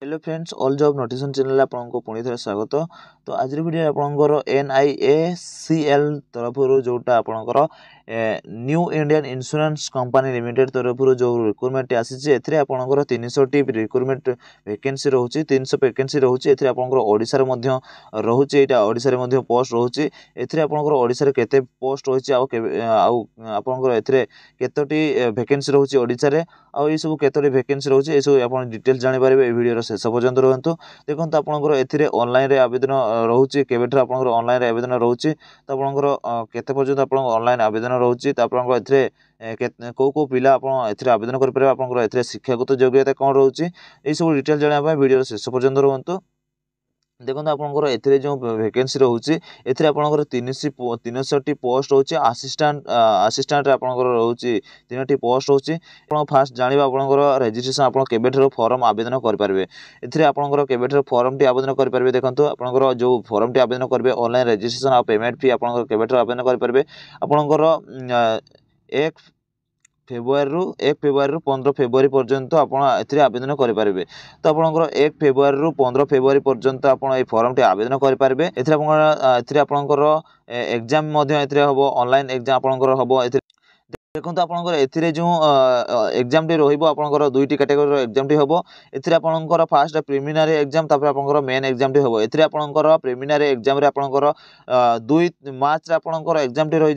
Hello friends all job notification channel आपको पुणी थे स्वागत। तो आज वीडियो आपंकर NIACL तरफ जोटा आपंकर new Indian insurance company limited तरफ जो रिक्रुटमेंट आसी आपंकर 300 रिक्रुटमेंट वैकेंसी रोचे 300 वैकेंसी रोचे आपंकर ओडिशा रोचे ओडिशा पोस्ट रोचे आपंकर ओडिशा केते पोस्ट रोचे आपंकर केतोटी वैकेंसी रोचे ओडिशा रे आउ ये सब केतोटी वैकेंसी रोचे ये सब आप डिटेल्स जानिपारे वीडियो शेष पर्यंत रुहतु। देखो आपंकर ए ऑनलाइन आवेदन रोचे केबेठर आपंकर ऑनलाइन आवेदन रोचे तो आपंकर केते पर्यंत आप ऑनलाइन आवेदन रोचे तो आपंकर कौ कौ पिला आप आवेदन करेंगे आपंकर शिक्षागत योग्यता कौन रोचे ये सब डिटेल्स जाना वीडियो शेष पर्यंत रुहतु। देखो आपंकर जो वैकेंसी रोचे आपंकर 300 पोस्ट रोचे आसिस्टांट आपंकर रोचे 3टी पोस्ट रोचे आप फास्ट जाना आपंकर रेजिस्ट्रेशन आप केबेठर फॉर्म आवेदन करेंगे आपंकर केबेठर फॉर्म टी आवेदन करेंगे। देखो आपंकर जो फॉर्म टी आवेदन करेंगे ऑनलाइन रेजिस्ट्रेशन आ पेमेंट फी आपंकर केबेठर आवेदन करेंगे आपंकर 1 फेब्रुआरी रु 15 फेब्रुआरी पर्यंत आपड़ आवेदन करेंगे। तो आपंकर 1 फेब्रुआरी रु 15 फेब्रुआरी पर्यंत आप फॉर्म टी आवेदन करेंगे। आपंकर एग्जाम हम ऑनलाइन एग्जाम आपंकर हम। देखो आपंकर जो एग्जाम टी रहा दुईटी कैटेगोरी एग्जाम टी हम आपंकर फास्ट प्रिलिमिनारी एग्जाम आपंकर मेन एग्जाम टी हम आपंकर प्रिलिमिनारी एग्जाम आपंकर 2 मार्च आपंकर एग्जाम टी रही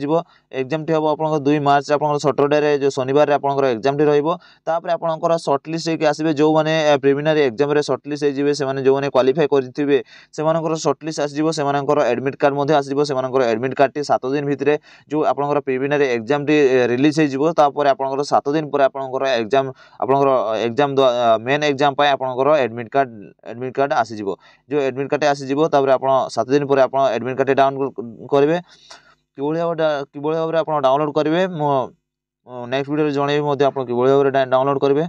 एग्जाम टी हम आपंकर 2 मार्च आपंकर सैटरडे जो शनिवार आपंकर एग्जाम टी रही आपंकर सर्टलिस्ट होकर आसबे जो मैंने प्रिलिमिनारी एग्जाम सर्टलिस्ट होते जो मैंने क्वालिफाई करेंगे से सर्टलिस्ट आसो से एडमिट कार्ड आसो से एडमिट कार्ड टी 7 दिन भितर जो आपंकर प्रिलिमिनारी एग्जाम टी रिलीज आपंकर 7 दिन पर आपंकर एग्जाम मेन एग्जाम आपंकर एडमिट कार्ड आसीजिवो जो एडमिट कार्ड आसीजिवो आप 7 दिन पर आप एडमिट कार्ड डाउनलोड करेंगे कि भाव आप डाउनलोड करेंगे नेक्स्ट वीडियो जनइबी आप कि भाव डाउनलोड करेंगे।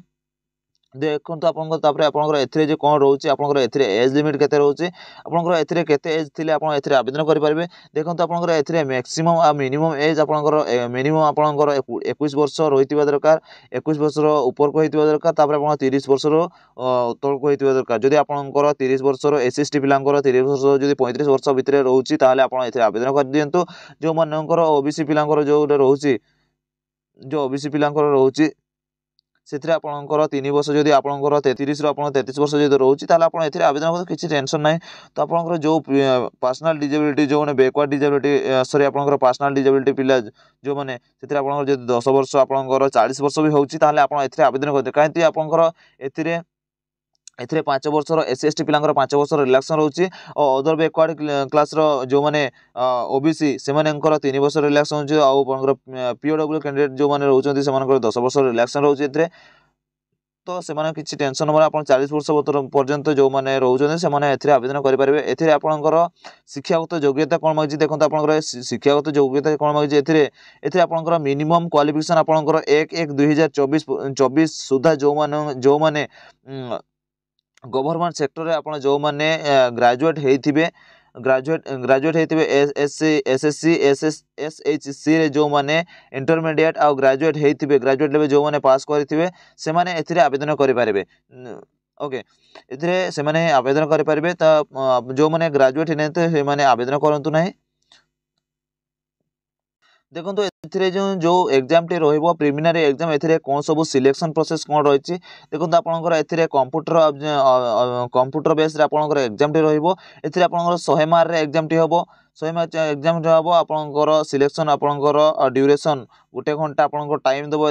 देखो आपंकर जो कौन रोचे आपंकर एज लिमिट केते रोचे आपंकर केते एज थिले आप आवेदन करेंगे। देखो आपंकर मैक्सिमम आ मिनिमम एज आपंकर मिनिमम आपंकर 21 वर्ष रही दरकार 21 वर्ष ऊपर को होता दरकार आप 30 वर्ष तौक होता दरकार जदि आपंकर 30 वर्ष SC/ST पिलांकर 30 वर्ष जब 35 वर्ष भितर रोचे ताले आप आवेदन कर दिंतु। जो मानकर OBC पिलांकर जो रोचे जो OBC पिलांकर रोचे से आपंकर 3 वर्ष जदि आपंकर 33 33 वर्ष जो रोचे आप आवेदन कर किसी टेंशन ना। तो आपंकर जो पर्सनल डिजेबिलिटी जो मैंने बैकवर्ड डिजेबिलिटी सॉरी आपंकर पर्सनल डिजेबिलिटी पिला जो मैंने से आपंकर जो 10 वर्ष आपंकर 40 वर्ष भी होती आवेदन करते कहीं आपंकर 5 वर्ष SC/ST पिलांकर 5 वर्ष रिलैक्सन रोचे और अदर बैकवर्ड क्लास जो मैंने OBC से 3 वर्ष रिलैक्सन होकर POW कैंडिडेट जो मैंने रोचे से 10 वर्ष रिलैक्सन रोचे। तो से किसी टेंशन नंबर आप 40 वर्ष पर्यंत जो मैंने रोचे से आवेदन करेंगे। आपंकर शिक्षागत योग्यता कौन मांगी देखो आप शिक्षागत योग्यता कौन मांगी आपंकर मिनिमम क्वालिफिकेशन आपंकर 1/1/2024 सुधा जो मैंने गवर्नमेंट सेक्टर रे आपण जो माने ग्रेजुएट हेइथिबे ग्रेजुएट हेइथिबे SSC SHC रे जो माने इंटरमीडिएट आ ग्रेजुएट हेइथिबे ग्रेजुएट लेवल जो माने पास करथिबे से माने एथिरे आवेदन करि पारिबे। ओके एथिरे से माने आवेदन करि पारिबे त जो माने ग्रेजुएट हेनेते से माने आवेदन करंतु नाही। देखो जो एग्जाम टी रहिबो प्रिलिमिनारी एग्जाम कौन सब सिलेक्शन प्रोसेस कौन रही देखो आपंकर कंप्यूटर बेस आपंकर एग्जाम टी रहिबो आपंकर 100 मार्क एग्जाम टी हम 100 मार्क एग्जाम हम आपंकर सिलेक्शन आपंकर ड्यूरेशन 1 घंटा आपंकर टाइम देव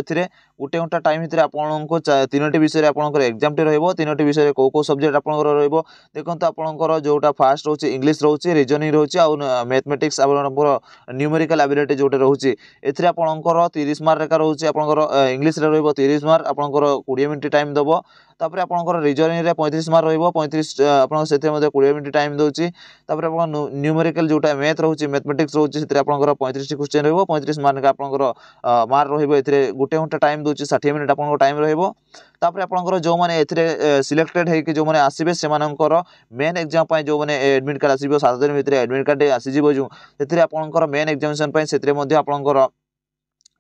1 घंटा टाइम भितर आपको 3टी विषय आपंकर एग्जाम टी रहिबो 3टी विषय कौ कौ सब्जेक्ट आपंकर रहिबो। देखो आपंकर जोटा फास्ट रोचे इंग्लिश रोचे रीजनिंग रोचे आ मैथमेटिक्स आपंकर न्यूमेरिकल एबिलिटी जोटे रोचे आपंकर 30 मार्क रेखा रोचे आपंकर इंग्लिश रे रहिबो 30 मार्क आपंकर 20 मिनिट टाइम देबो तापर आपंकर रीजनिंग रे 35 मार्क रहिबो 35 आपन सेते मध्ये 20 मिनिट टाइम दोची तापर आपन न्यूमेरिकल जोटा मैथ रोचे मैथमेटिक्स रोचे सेते आपंकर 35 टी क्वेश्चन रहिबो 35 मार्क आपंकर मार्क रहिबो एथिरे 1 घंटा टाइम दोची 60 मिनिट आपंकर टाइम रहिबो। तापर आपंकर जो माने एथिरे सिलेक्टेड है कि जो माने आसीबे सेमानंकर मेन एग्जाम पय जो माने एडमिट कार्ड आसीबो 7 दिन भितर एडमिट कार्ड आसीजिबो जो सेथिरे आपंकर मेन एग्जामिनेशन पय सेथिरे मध्ये आपंकर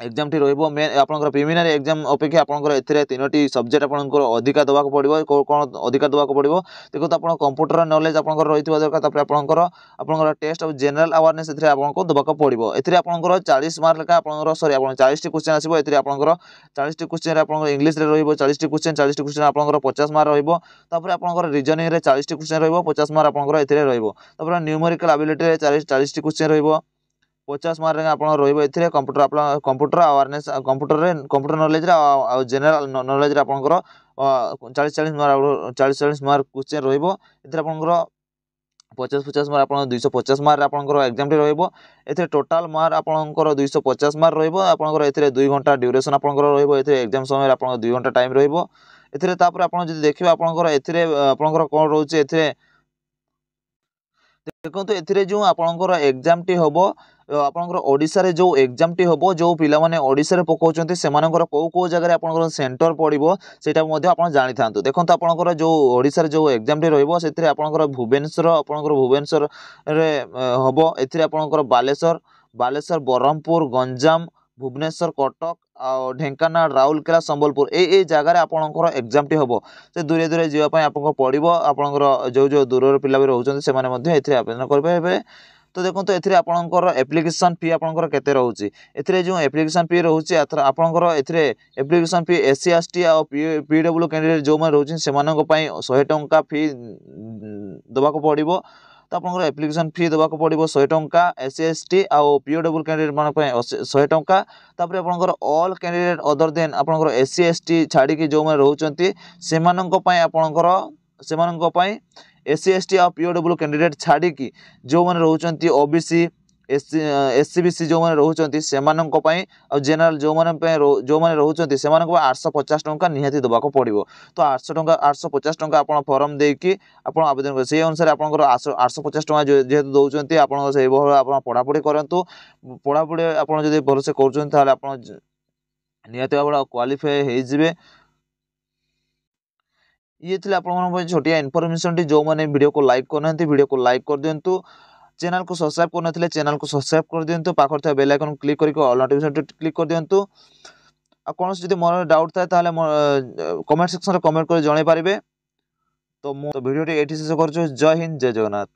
एग्जाम टी रहिबो मेन आपनकर प्रिलिमिनरी एग्जाम अपेक्षा आपनकर एथिरे तीनोटी सब्जेक्ट आपनकर अधिका दबाक पड़िबो कोन अधिका दबाक पड़िबो देखो तो आपन कंप्यूटर नॉलेज आपनकर रहितबा दरकार तापर आपनकर टेस्ट ऑफ जनरल अवेयरनेस एथिरे आपनको दबाक पड़िबो एथिरे आपनकर 40 मार्क लेका आपनकर सॉरी आपन 40 टी क्वेश्चन आसीबो एथिरे आपनकर 40 टी क्वेश्चन रे आपनकर इंग्लिश रे रहिबो 40 टी क्वेश्चन आपनकर 50 मार्क रहिबो तापर आपनकर रीजनिंग रे 40 टी क्वेश्चन रहिबो 50 मार्क आपनकर एथिरे रहिबो तापर न्यूमेरिकल एबिलिटी रे 40 टी क्वेश्चन रहिबो 50 मार्क आप रही computer awareness computer knowledge general knowledge आपंकर 40 मार्क क्वेश्चन रहिबो एथिरे आपंकर 50 मार्क आप 250 मार्क आपंकर एग्जाम टी रहिबो एथिरे टोटल मार्क आपंकर 250 मार्क रहिबो आपंकर एथिरे 2 घंटा ड्यूरेशन आपंकर रहिबो एथिरे एग्जाम समय आपंकर 2 घंटा टाइम रहिबो एथिरे तापर आपन जदि देखिबा आपंकर एथिरे आपंकर कोन रहउची एथिरे देखो एथिरे जो आपंकर एग्जाम टी होबो आपंकर ओडिसा रे जो एग्जाम टी होबो जो पिला माने ओडिसा रे पकोचंती सेमानकर को जगह रे आपंकर सेंटर पड़िबो सेटा मध्ये आपन जानि थांतु देखो आपंकर जो ओडिसा रे जो एग्जाम टी रहइबो सेथिरे आपंकर भुवनेश्वर रे होबो एथिरे आपंकर बालेश्वर बरहमपुर गंजाम भुवनेश्वर कटक आ ढेंकानाल राउरकेला संबलपुर ए जगह आपंकर एग्जाम टी होबो से दूरे दूरे जीवा पय आपनको पड़िबो आपंकर जो दूर पिला भी रहउचंती सेमाने मध्ये एथिरे आवेदन करबे तो देखो एथिरे आपंकर एप्लिकेशन फी आपंकर केते रहउची एथिरे जो एप्लिकेशन फी रहउची आपंकर एथिरे एप्लिकेशन फी एससी एसटी आ पीडब्ल्यू कैंडिडेट जो मन रहउची सेमानक पय 100 टंका फी दबाको पड़िबो तो आपंकर एप्लिकेशन फी दबाको पड़िबो 100 टंका एससी एसटी आ पीडब्ल्यू कैंडिडेट मान पय 100 टंका तापर आपंकर ऑल कैंडिडेट अदर देन आपंकर एससी एसटी छाड़ी की जो मन रहउचंती सेमानक पय आपंकर सेमानक पय एससी एसटी आ पीओडब्ल्यू कैंडिडेट छाड़ी की जो मैंने रोचंती ओबीसी एससीबीसी जो मैंने रोचंती सेमानक पय आ जनरल जो मैंने रोचंती सेमानक 850 टंका निहाती दबाको पड़िबो तो 850 टंका आपण फॉर्म देकी आपण आवेदन कर से अनुसार आपनकर 850 टंका जेहेतु दउचंती आपण से बहळ आपण पढापढी करंतु पढापढी आपण जदि भलसे करचंती ताले आपण निहाती भाबे क्वालिफाई हे जिवे ये थे आप छोटिया इनफॉरमेशन टी जो मैंने वीडियो को लाइक करना वीडियो को लाइक कर दिंतु चैनल को सब्सक्राइब करना चैनल को सब्सक्राइब कर दिंतु पाखर था बेल आइकन क्लिक करके ऑल नोटिफिकेशन क्लिक कर दिंतु आ कौन जब मोर डाउट थाए ताले कमेंट सेक्शन रे कमेंट कर जणाई पारिबे तो वीडियो टी एठी शेष करछु जय हिंद जय जगन्नाथ।